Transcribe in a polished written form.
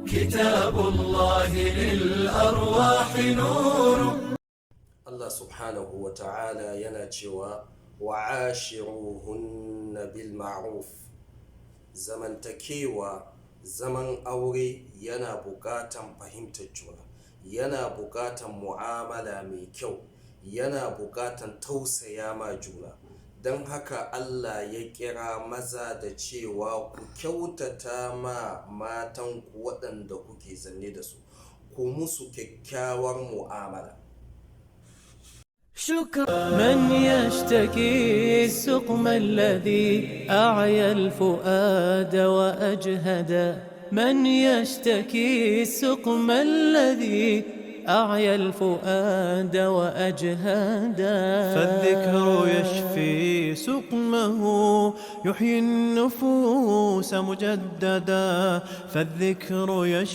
كتاب الله للأرواح نور. Allah subhanahu wa ta'ala yana cewa wa'ashiruhunna bil ma'ruf. Zamantakewa, zaman aure yana buƙatan fahimtar juna, yana buƙatan mu'amala mai kyau, yana buƙatan tausaya ma juna. Don haka Allah ya kira maza da cewa ku kyautata ma matanku waɗanda kuke zanne da su, ku musu kyakkyawar mu'amala. من يشتكي السقم الذي أعيا الفؤاد وأجهدا من يشتكي السقم الذي أعيا الفؤاد وأجهدا فالذكر يشفي سقمه يحيي النفوس مجددا فالذكر يشفي